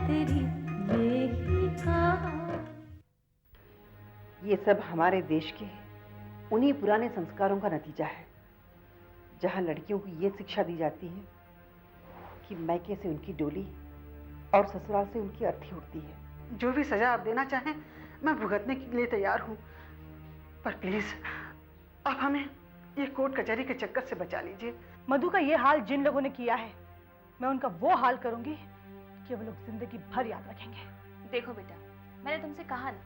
तेरी यही कहा। ये सब हमारे देश के उन्हीं पुराने संस्कारों का नतीजा है, जहां लड़कियों को ये शिक्षा दी जाती है कि मैके से उनकी डोली और ससुराल से उनकी अर्थी उठती है। जो भी सजा आप देना चाहें मैं भुगतने के लिए तैयार हूं, पर प्लीज आप हमें ये कोर्ट कचहरी के चक्कर से बचा लीजिए। मधु का ये हाल जिन लोगों ने किया है, मैं उनका वो हाल करूंगी कि वो लोग जिंदगी भर याद रखेंगे। देखो बेटा, मैंने तुमसे कहा ना,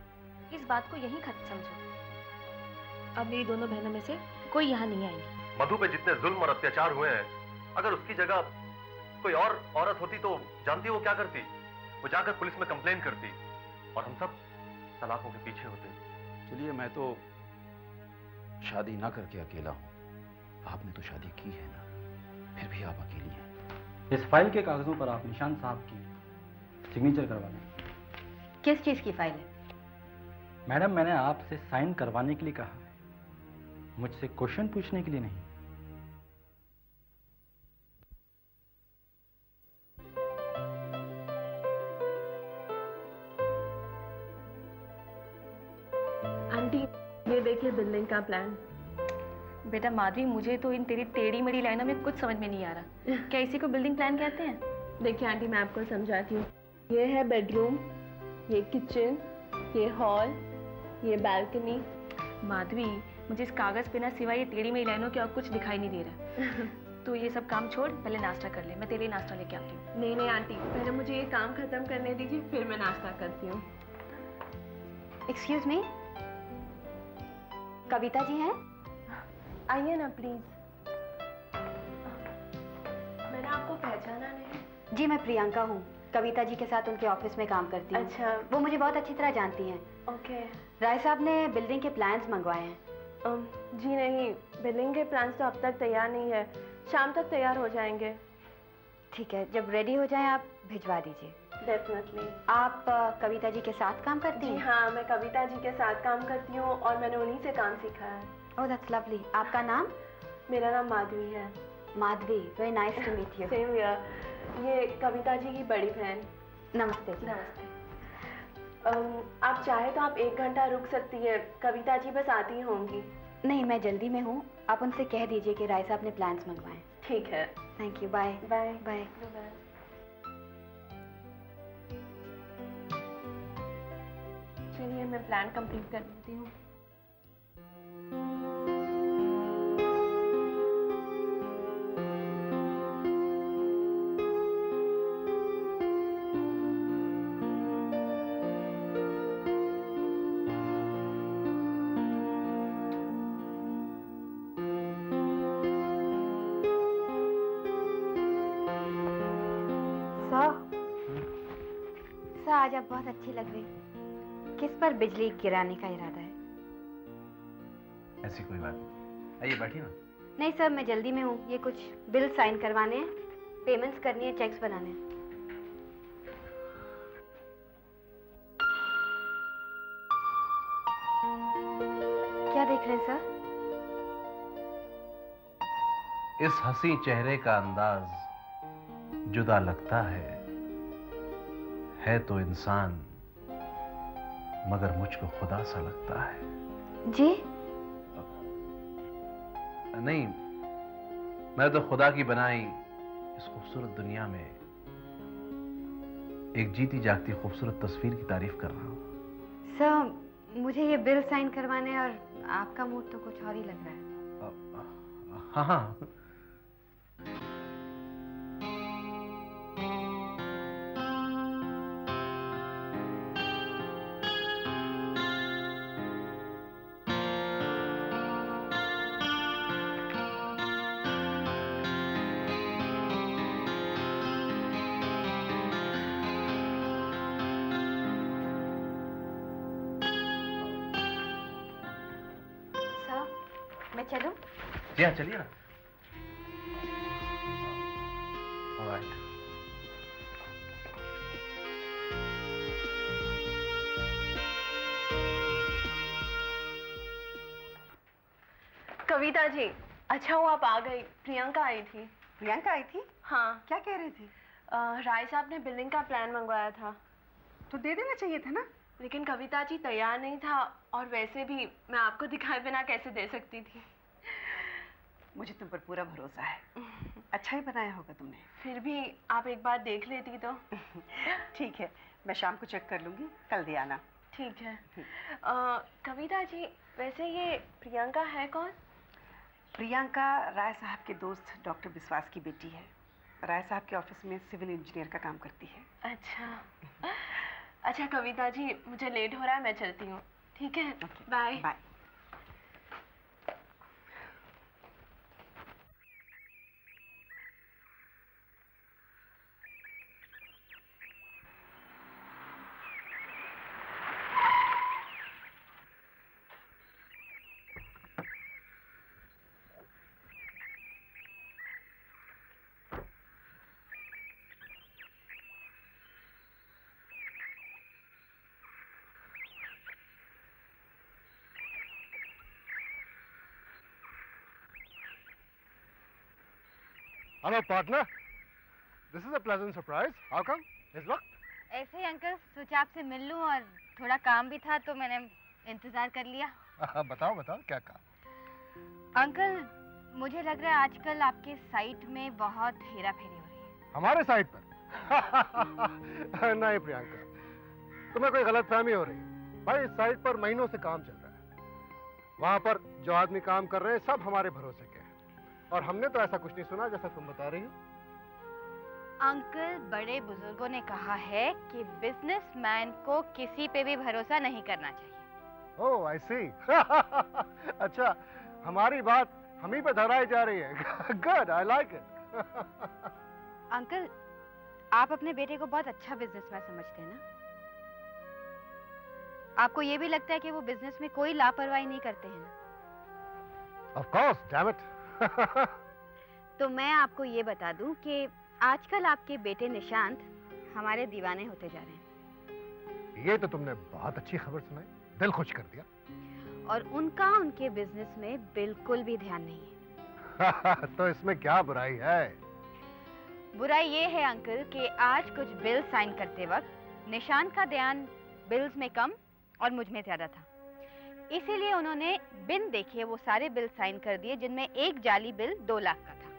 इस बात को यहीं खत्म समझो। अब मेरी दोनों बहनों में से कोई यहाँ नहीं आएगी। मधु पे जितने जुल्म और अत्याचार हुए हैं, अगर उसकी जगह कोई और औरत होती तो जानती वो क्या करती? वो जाकर पुलिस में कंप्लेन करती और हम सब सलाखों के पीछे होते। चलिए, मैं तो शादी ना करके अकेला हूं। आपने तो शादी की है ना, फिर भी आप अकेली हैं। इस फाइल के कागजों पर आप निशान साहब की सिग्नेचर करवा लें। किस चीज की फाइल है? मैडम, मैंने आपसे साइन करवाने के लिए कहा है, मुझसे क्वेश्चन पूछने के लिए नहीं। आंटी, ये देखिए बिल्डिंग का प्लान। बेटा माधवी, मुझे तो इन तेरी टेढ़ी मेढ़ी लाइनों में कुछ समझ में नहीं आ रहा। क्या इसी को बिल्डिंग प्लान कहते हैं? देखिए आंटी, मैं आपको समझाती हूँ। ये है बेडरूम, ये किचन, ये हॉल, ये बालकनी। माधवी, मुझे इस कागज पे ना सिवाय ये टेढ़ी मेढ़ी लाइनों के और कुछ दिखाई नहीं दे रहा। तो ये सब काम छोड़, पहले नाश्ता कर ले। मैं तेरे लिए नाश्ता लेके आती हूँ। नहीं नहीं आंटी, पहले मुझे ये काम खत्म करने दीजिए, फिर मैं नाश्ता करती हूँ। एक्सक्यूज मी, कविता जी हैं? आइए ना प्लीज। मैंने आपको पहचाना नहीं। जी, मैं प्रियंका हूँ, कविता जी के साथ उनके ऑफिस में काम करती हूँ। अच्छा। वो मुझे बहुत अच्छी तरह जानती हैं। ओके। राय साहब ने बिल्डिंग के प्लान्स मंगवाए हैं। जी नहीं, बिल्डिंग के प्लान्स तो अब तक तैयार नहीं है, शाम तक तैयार हो जाएंगे। ठीक है, जब रेडी हो जाएं आप भिजवा दीजिए। डेफिनेटली। आप कविता जी के साथ काम करती जी हैं? हाँ, मैं कविता जी के साथ काम करती हूँ और मैंने उन्हीं से काम सीखा है। Oh, that's lovely. आपका नाम? मेरा नाम माधवी है। Madhavi, very nice to meet you. Same here. ये कविता जी की बड़ी बहन। नमस्ते जी। नमस्ते। आप चाहे तो आप 1 घंटा रुक सकती है, कविता जी बस आती ही होंगी। नहीं, मैं जल्दी में हूँ, आप उनसे कह दीजिए कि राय साहब ने प्लान्स मंगवाए। ठीक है। Thank you, bye bye bye. चलिए मैं प्लान कंप्लीट कर देती हूँ। आज आप बहुत अच्छी लग रही। किस पर बिजली गिराने का इरादा है? ऐसी कोई बात नहीं, आइए बैठिए ना। नहीं सर, मैं जल्दी में हूँ, ये कुछ बिल साइन करवाने हैं, पेमेंट्स करनी है, चेक्स बनाने हैं। क्या देख रहे हैं सर? इस हंसी चेहरे का अंदाज जुदा लगता है तो इंसान, मगर मुझको खुदा सा लगता है। जी? नहीं, मैं तो खुदा की बनाई इस खूबसूरत दुनिया में एक जीती जागती खूबसूरत तस्वीर की तारीफ कर रहा हूँ। सर, मुझे ये बिल साइन करवाने हैं और आपका मूड तो कुछ और ही लग रहा है। हाँ हाँ, मैं चलूं? जी हाँ, चलिए ना। ऑलराइट। कविता जी, अच्छा हुआ आप आ गई। प्रियंका आई थी। प्रियंका आई थी? हाँ। क्या कह रही थी? राय साहब ने बिल्डिंग का प्लान मंगवाया था, तो दे देना चाहिए था ना। लेकिन कविता जी तैयार नहीं था, और वैसे भी मैं आपको दिखाए बिना कैसे दे सकती थी। मुझे तुम पर पूरा भरोसा है, अच्छा ही बनाया होगा तुमने। फिर भी आप एक बार देख लेती तो। ठीक है, मैं शाम को चेक कर लूंगी, कल दे आना। ठीक है। कविता जी, वैसे ये प्रियंका है कौन? प्रियंका राय साहब के दोस्त डॉक्टर विश्वास की बेटी है। राय साहब के ऑफिस में सिविल इंजीनियर का काम करती है। अच्छा अच्छा कविता जी, मुझे लेट हो रहा है, मैं चलती हूँ। ठीक है, bye bye. Hello, partner. This is a pleasant surprise. How come? इस वक्त? ऐसे ही अंकल, सोचा आपसे मिल लूं और थोड़ा काम भी था तो मैंने इंतजार कर लिया। बताओ बताओ क्या कहा? अंकल, मुझे लग रहा है आजकल आपके साइट में बहुत हेरा फेरी हो रही है। हमारे साइट पर? नहीं प्रियंका, तुम्हें कोई गलतफहमी हो रही है। भाई, इस साइट पर महीनों से काम चल रहा है। वहां पर जो आदमी काम कर रहे हैं सब हमारे भरोसे के हैं, और हमने तो ऐसा कुछ नहीं सुना जैसा तुम बता रही हो। अंकल, बड़े बुजुर्गों ने कहा है कि बिजनेसमैन को किसी पे भी भरोसा नहीं करना चाहिए। ओह, आई सी। अच्छा, हमारी बात हम ही पे दोहराई जा रही है। Good, I like it. Uncle, आप अपने बेटे को बहुत अच्छा बिजनेसमैन समझते हैं ना? आपको ये भी लगता है कि वो बिजनेस में कोई लापरवाही नहीं करते हैं ना? Of course, damn it. तो मैं आपको ये बता दूं कि आजकल आपके बेटे निशांत हमारे दीवाने होते जा रहे हैं। ये तो तुमने बहुत अच्छी खबर सुनाई, दिल खुश कर दिया। और उनका उनके बिजनेस में बिल्कुल भी ध्यान नहीं है। तो इसमें क्या बुराई है? बुराई ये है अंकल कि आज कुछ बिल साइन करते वक्त निशांत का ध्यान बिल्स में कम और मुझ में ज्यादा था। इसीलिए उन्होंने बिन देखे वो सारे बिल साइन कर दिए जिनमें एक जाली बिल 2 लाख का था।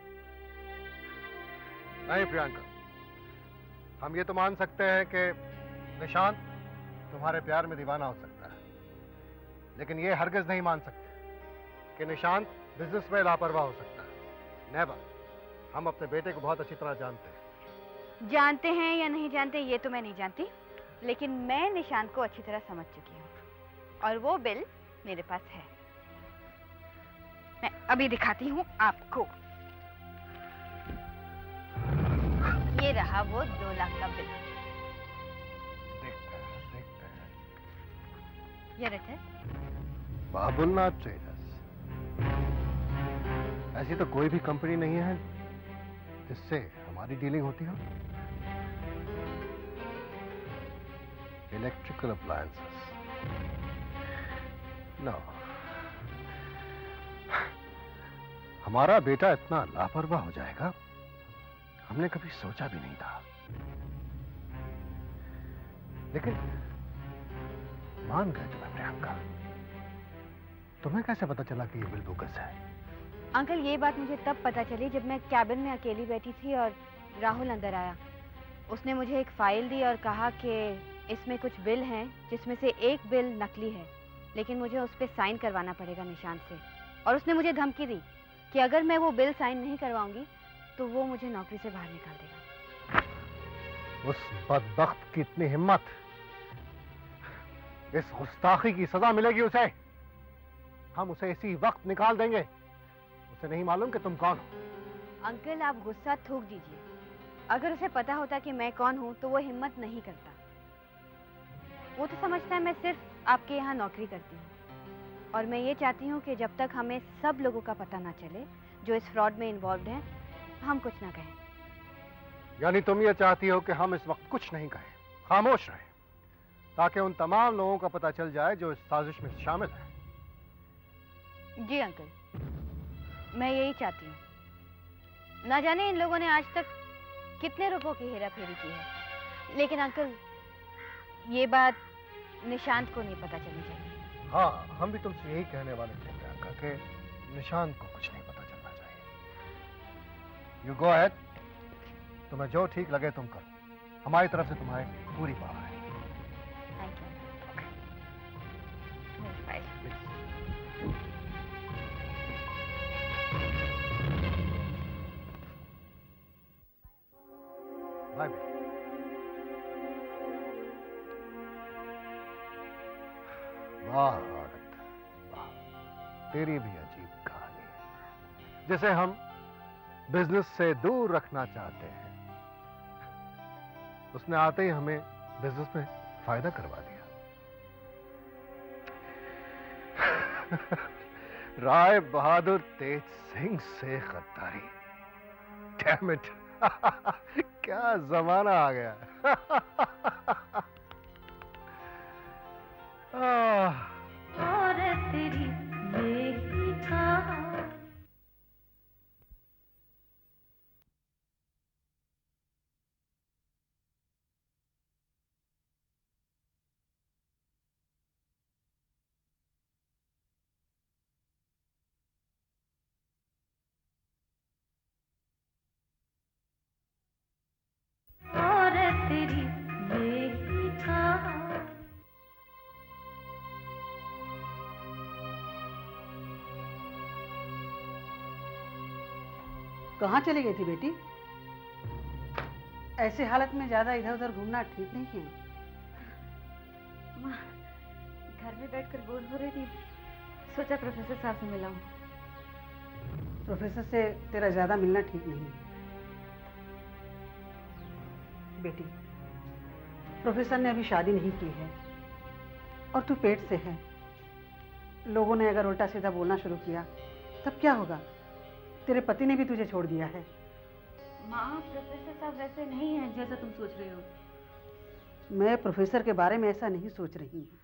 नहीं प्रियंका, हम ये तो मान सकते हैं कि निशांत तुम्हारे प्यार में दीवाना हो सकता है, लेकिन ये हरगिज नहीं मान सकते कि निशांत बिजनेस में लापरवाह हो सकता है। नेवर। हम अपने बेटे को बहुत अच्छी तरह जानते हैं। जानते हैं या नहीं जानते ये तो मैं नहीं जानती, लेकिन मैं निशांत को अच्छी तरह समझ चुकी हूँ, और वो बिल मेरे पास है। मैं अभी दिखाती हूँ आपको। ये रहा वो 2 लाख का बिल। देखते हैं। ये रखा। बाबुलनाथ ट्रेडर्स, ऐसी तो कोई भी कंपनी नहीं है जिससे हमारी डीलिंग होती हो। Electrical appliances, no. हमारा बेटा इतना लापरवाह हो जाएगा हमने कभी सोचा भी नहीं था। लेकिन मान गए तुम्हें प्रियंका। तुम्हें कैसे पता चला कि ये बिल बोगस है? अंकल, ये बात मुझे तब पता चली जब मैं कैबिन में अकेली बैठी थी और राहुल अंदर आया। उसने मुझे एक फाइल दी और कहा कि इसमें कुछ बिल हैं जिसमें से एक बिल नकली है, लेकिन मुझे उस पर साइन करवाना पड़ेगा निशांत से। और उसने मुझे धमकी दी कि अगर मैं वो बिल साइन नहीं करवाऊंगी तो वो मुझे नौकरी से बाहर निकाल देगा। उस बदबख्त की इतनी हिम्मत! इस गुस्ताखी की सजा मिलेगी उसे। हम उसे इसी वक्त निकाल देंगे। उसे नहीं मालूम कि तुम कौन हो। अंकल, आप गुस्सा थूक दीजिए। अगर उसे पता होता कि मैं कौन हूँ तो वो हिम्मत नहीं करता। वो तो समझता है मैं सिर्फ आपके यहाँ नौकरी करती हूँ, और मैं ये चाहती हूँ कि जब तक हमें सब लोगों का पता ना चले जो इस फ्रॉड में इन्वॉल्व हैं, हम कुछ ना कहें। यानी तुम ये चाहती हो कि हम इस वक्त कुछ नहीं कहें, खामोश रहें, ताकि उन तमाम लोगों का पता चल जाए जो इस साजिश में शामिल हैं। जी अंकल, मैं यही चाहती हूँ। ना जाने इन लोगों ने आज तक कितने रुपयों की हेरा फेरी की है, लेकिन अंकल ये बात निशांत को नहीं पता चलनी चाहिए। हाँ, हम भी तुमसे यही कहने वाले थे प्रियंका कि निशांत को कुछ नहीं पता चलना चाहिए। यू गो अहेड, तुम्हें जो ठीक लगे तुम करो, हमारी तरफ से तुम्हारी पूरी पावर है। Thank you. बाय बेटा। वाह औरत, वाह, तेरी भी अजीब कहानी है। जिसे हम बिजनेस से दूर रखना चाहते हैं, उसने आते ही हमें बिजनेस में फायदा करवा दिया। राय बहादुर तेज सिंह से गद्दारी। डैम इट, क्या जमाना आ गया। और तेरी यही कहानी। और तेरी यही कहानी। कहाँ चली गई थी बेटी? ऐसे हालत में ज्यादा इधर उधर घूमना ठीक नहीं है। माँ, घर में बैठकर बोर हो रही थी, सोचा प्रोफेसर साहब से मिलाऊं। प्रोफेसर से तेरा ज्यादा मिलना ठीक नहीं है बेटी। प्रोफेसर ने अभी शादी नहीं की है और तू पेट से है। लोगों ने अगर उल्टा सीधा बोलना शुरू किया तब क्या होगा? तेरे पति ने भी तुझे छोड़ दिया है। माँ, प्रोफेसर साहब वैसे नहीं हैं जैसा तुम सोच रहे हो। मैं प्रोफेसर के बारे में ऐसा नहीं सोच रही हूँ।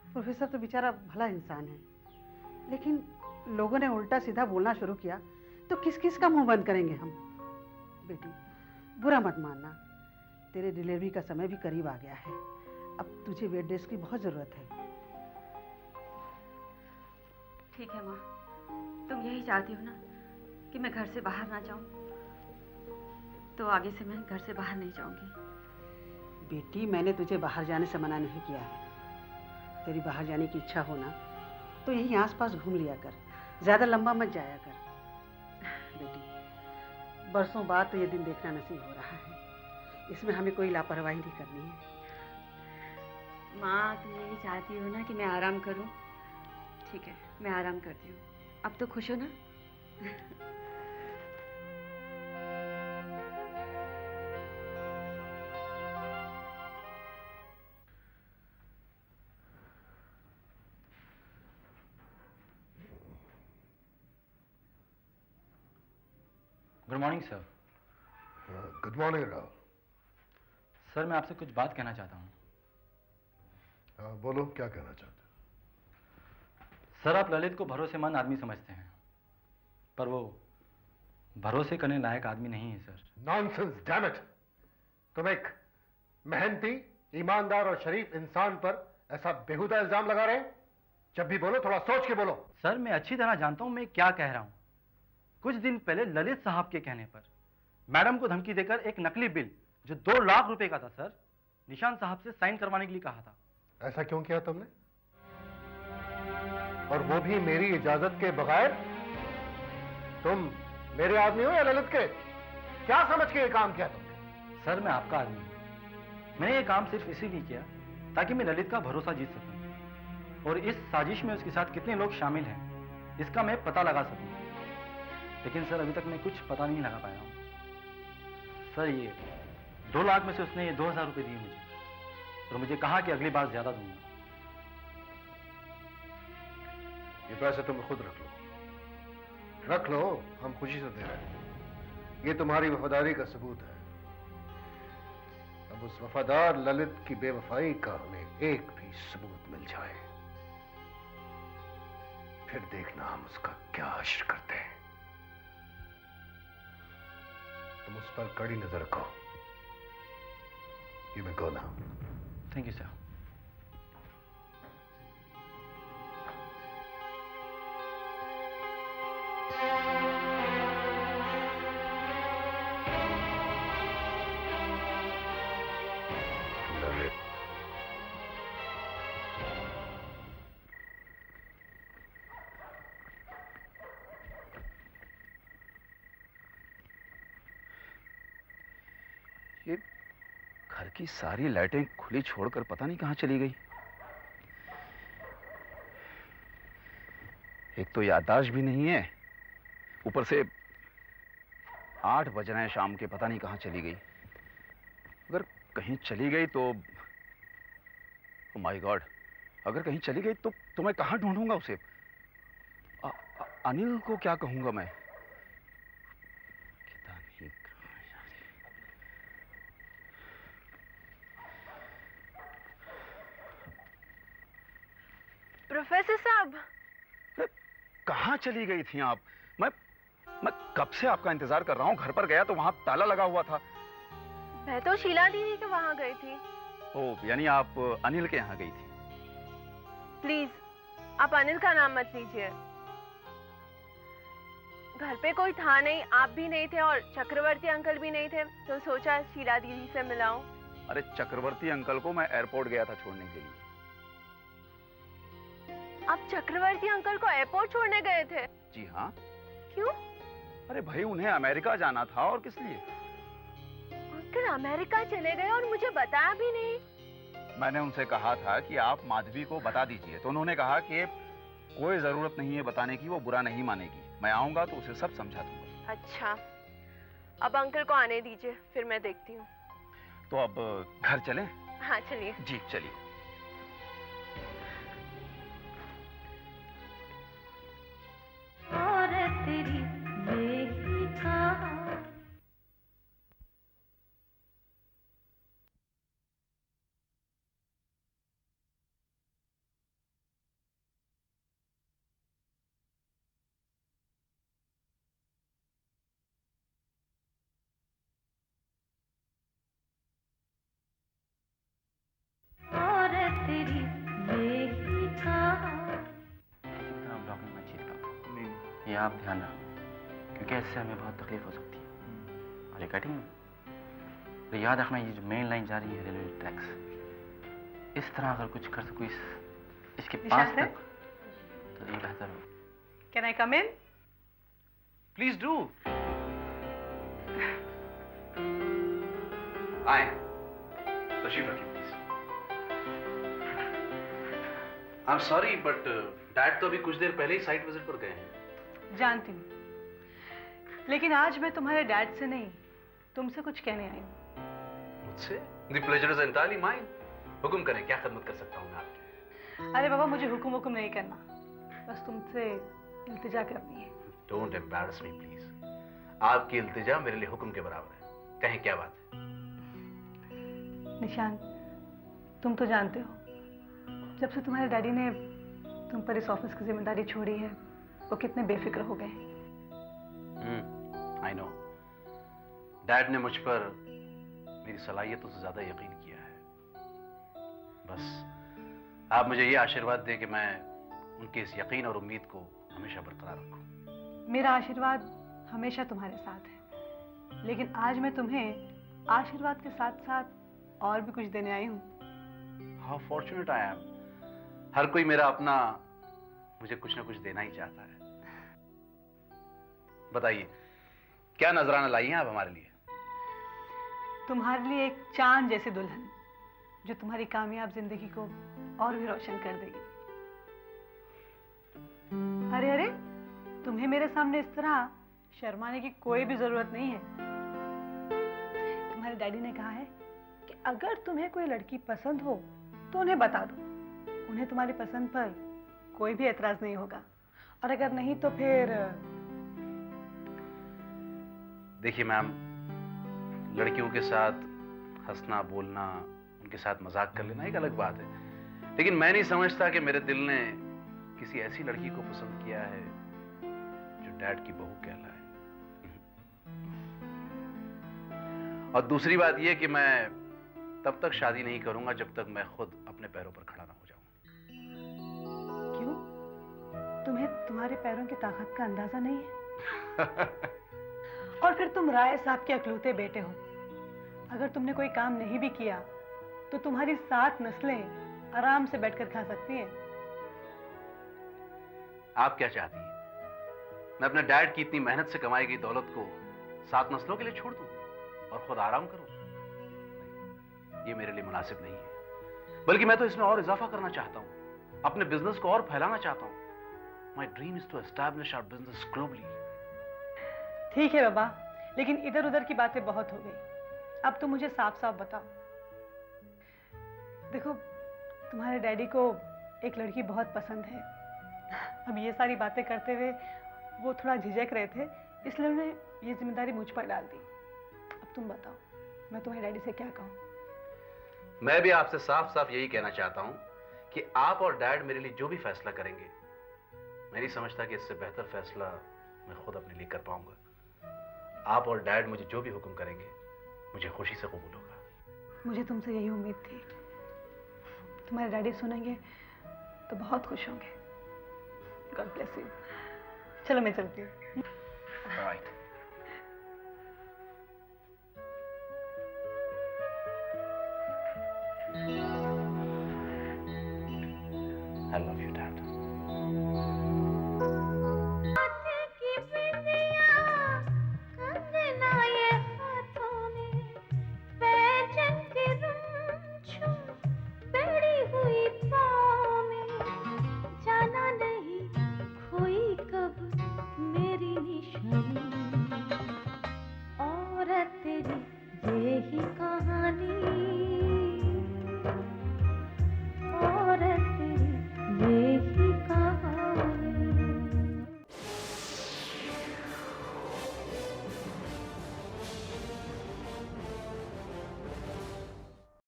प्रोफेसर तो बेचारा भला इंसान है, लेकिन लोगों ने उल्टा सीधा बोलना शुरू किया तो किस किस का मुंह बंद करेंगे हम? बेटी, बुरा मत मानना, तेरे डिलीवरी का समय भी करीब आ गया है। अब तुझे बेड रेस्ट की बहुत ज़रूरत है। ठीक है माँ, तुम यही चाहती हो ना कि मैं घर से बाहर ना जाऊं, तो आगे से मैं घर से बाहर नहीं जाऊंगी। बेटी, मैंने तुझे बाहर जाने से मना नहीं किया है। तेरी बाहर जाने की इच्छा हो ना तो यहीं आसपास घूम लिया कर, ज़्यादा लंबा मत जाया कर। बेटी, बरसों बाद तो ये दिन देखना नसीब हो रहा है, इसमें हमें कोई लापरवाही नहीं करनी है। माँ, तुम यही चाहती हो ना कि मैं आराम करूं? ठीक है, मैं आराम करती हूँ। अब तो खुश हो ना? Good morning sir. Good morning Rahul. Sir, मैं आपसे कुछ बात कहना चाहता हूँ। बोलो, क्या कहना चाहते हो? सर, आप ललित को भरोसेमंद आदमी समझते हैं, पर वो भरोसे करने लायक आदमी नहीं है सर। Nonsense, damn it! तुम एक मेहनती, ईमानदार और शरीफ इंसान पर ऐसा बेहुदा इल्जाम लगा रहे हैं? जब भी बोलो थोड़ा सोच के बोलो। सर, मैं अच्छी तरह जानता हूं मैं क्या कह रहा हूं। कुछ दिन पहले ललित साहब के कहने पर मैडम को धमकी देकर एक नकली बिल जो 2 लाख रुपए का था सर, निशांत साहब से साइन करवाने के लिए कहा था। ऐसा क्यों किया तुमने? और वो भी मेरी इजाजत के बगैर? तुम मेरे आदमी हो या ललित के? क्या समझ के ये काम किया तुमने? सर, मैं आपका आदमी हूं। मैंने ये काम सिर्फ इसीलिए किया ताकि मैं ललित का भरोसा जीत सकूं और इस साजिश में उसके साथ कितने लोग शामिल हैं इसका मैं पता लगा सकूं। लेकिन सर, अभी तक मैं कुछ पता नहीं लगा पाया हूं। सर, ये 2 लाख में से उसने ये 2000 रुपए दिए मुझे और मुझे कहा कि अगली बार ज्यादा दूंगा। ये पैसे तुम खुद रख लो, हम खुशी से दे रहे हैं। ये तुम्हारी वफादारी का सबूत है। अब उस वफादार ललित की बेवफाई का हमें एक भी सबूत मिल जाए, फिर देखना हम उसका क्या हश्र करते हैं। तुम उस पर कड़ी नजर रखो। You may go now. Thank you sir. ये घर की सारी लाइटें खुली छोड़कर पता नहीं कहां चली गई। एक तो याददाश्त भी नहीं है, ऊपर से 8 बज रहे हैं शाम के, पता नहीं कहां चली गई। अगर कहीं चली गई तो ओह माय गॉड, अगर कहीं चली गई तो मैं कहां ढूंढूंगा उसे? अनिल को क्या कहूंगा मैं? प्रोफेसर साहब, कहां चली गई थी आप? मैं कब से आपका इंतजार कर रहा हूं। घर पर गया तो वहां ताला लगा हुआ था। मैं तो शीला दीदी के वहां गई थी। ओह, यानी आप अनिल के यहाँ गई थी? प्लीज आप अनिल का नाम मत लीजिए। घर पे कोई था नहीं, आप भी नहीं थे और चक्रवर्ती अंकल भी नहीं थे, तो सोचा शीला दीदी से मिलाऊं। अरे चक्रवर्ती अंकल को मैं एयरपोर्ट गया था छोड़ने के लिए। आप चक्रवर्ती अंकल को एयरपोर्ट छोड़ने गए थे? जी हाँ। क्यों? अरे भाई, उन्हें अमेरिका जाना था, और किस लिए? अंकल अमेरिका चले गए और मुझे बताया भी नहीं। मैंने उनसे कहा था कि आप माधवी को बता दीजिए, तो उन्होंने कहा कि कोई जरूरत नहीं है बताने की, वो बुरा नहीं मानेगी। मैं आऊंगा तो उसे सब समझा दूंगा। अच्छा, अब अंकल को आने दीजिए, फिर मैं देखती हूँ। तो अब घर चलें? हाँ चलिए। जी चलिए। और तेरी यही कहा। और तेरी यही कहा। ब्लॉगिंग मत चीज ये आप ध्यान रखो, क्योंकि इससे हमें बहुत तकलीफ हो सकती है। और ये कटिंग तो याद रखना, ये जो मेन लाइन जा रही है रेलवे ट्रैक्स, इस तरह अगर कुछ कर सको इसके पास तक, तो ये बेहतर हो। Can I come in? Please do. आए, तशरीफ रखिए please. I am sorry but dad तो अभी कुछ देर पहले ही साइट विजिट पर गए हैं। जानती हूँ, लेकिन आज मैं तुम्हारे डैड से नहीं, तुमसे कुछ कहने आई हूँ। मुझसे? The pleasure is entirely mine. हुक्म करें, क्या खिदमत कर सकता हूँ मैं आपकी? अरे बाबा, मुझे हुक्म नहीं करना, बस तुमसे इल्तिजा करनी है। Don't embarrass me please. आपकी इल्तिजा मेरे लिए हुक्म के बराबर है। कहें क्या बात है? निशान, तुम तो जानते हो, जब से तुम्हारे डैडी ने तुम पर इस ऑफिस की जिम्मेदारी छोड़ी है, वो कितने बेफिक्र हो गए। I know. डैड ने मुझ पर मेरी सलाहियतों से ज्यादा यकीन किया है। बस आप मुझे ये आशीर्वाद दें कि मैं उनके इस यकीन और उम्मीद को हमेशा बरकरार रखूं। मेरा आशीर्वाद हमेशा तुम्हारे साथ है, लेकिन आज मैं तुम्हें आशीर्वाद के साथ साथ और भी कुछ देने आई हूँ। How fortunate I am. हर कोई मेरा अपना मुझे कुछ ना कुछ देना ही चाहता है। बताइए, क्या नजराना लाई हैं आप हमारे लिए? तुम्हारे लिए एक चांद जैसी दुल्हन, जो तुम्हारी कामयाब जिंदगी को और भी रोशन कर देगी। अरे अरे, तुम्हें मेरे सामने इस तरह शर्माने की कोई भी जरूरत नहीं है। तुम्हारे डैडी ने कहा है कि अगर तुम्हें कोई लड़की पसंद हो तो उन्हें बता दो, उन्हें तुम्हारी पसंद पर कोई भी एतराज नहीं होगा, और अगर नहीं तो फिर। देखिए मैम, लड़कियों के साथ हंसना बोलना, उनके साथ मजाक कर लेना एक अलग बात है, लेकिन मैं नहीं समझता कि मेरे दिल ने किसी ऐसी लड़की को पसंद किया है जो डैड की बहू कहलाए। और दूसरी बात यह कि मैं तब तक शादी नहीं करूंगा जब तक मैं खुद अपने पैरों पर खड़ा ना हो जाऊं। क्यों? तुम्हें तुम्हारे पैरों की ताकत का अंदाजा नहीं है? और फिर तुम राय साहब के अकलौते बेटे हो। अगर तुमने कोई काम नहीं भी किया तो तुम्हारी 7 नस्लें आराम से बैठकर खा सकती हैं। आप क्या चाहती हैं? मैं अपने डैड की इतनी मेहनत से कमाई गई दौलत को 7 नस्लों के लिए छोड़ दूं और खुद आराम करूं? नहीं, ये मेरे लिए मुनासिब नहीं है। बल्कि मैं तो इसमें और इजाफा करना चाहता हूं, अपने बिजनेस को और फैलाना चाहता हूं। My dream is to establish our business globally. ठीक है बाबा, लेकिन इधर उधर की बातें बहुत हो गई। अब तुम मुझे साफ साफ बताओ। देखो, तुम्हारे डैडी को एक लड़की बहुत पसंद है। अब ये सारी बातें करते हुए वो थोड़ा झिझक रहे थे, इसलिए उन्होंने ये जिम्मेदारी मुझ पर डाल दी। अब तुम बताओ, मैं तुम्हारे डैडी से क्या कहूँ? मैं भी आपसे साफ साफ यही कहना चाहता हूं कि आप और डैड मेरे लिए जो भी फैसला करेंगे, मैं नहीं समझता कि इससे बेहतर फैसला मैं खुद अपने लिए कर पाऊंगा। आप और डैड मुझे जो भी हुक्म करेंगे, मुझे खुशी से कबूल होगा। मुझे तुमसे यही उम्मीद थी। तुम्हारे डैडी सुनेंगे तो बहुत खुश होंगे। God bless you. चलो मैं चलती हूँ। Alright. I love you, Dad.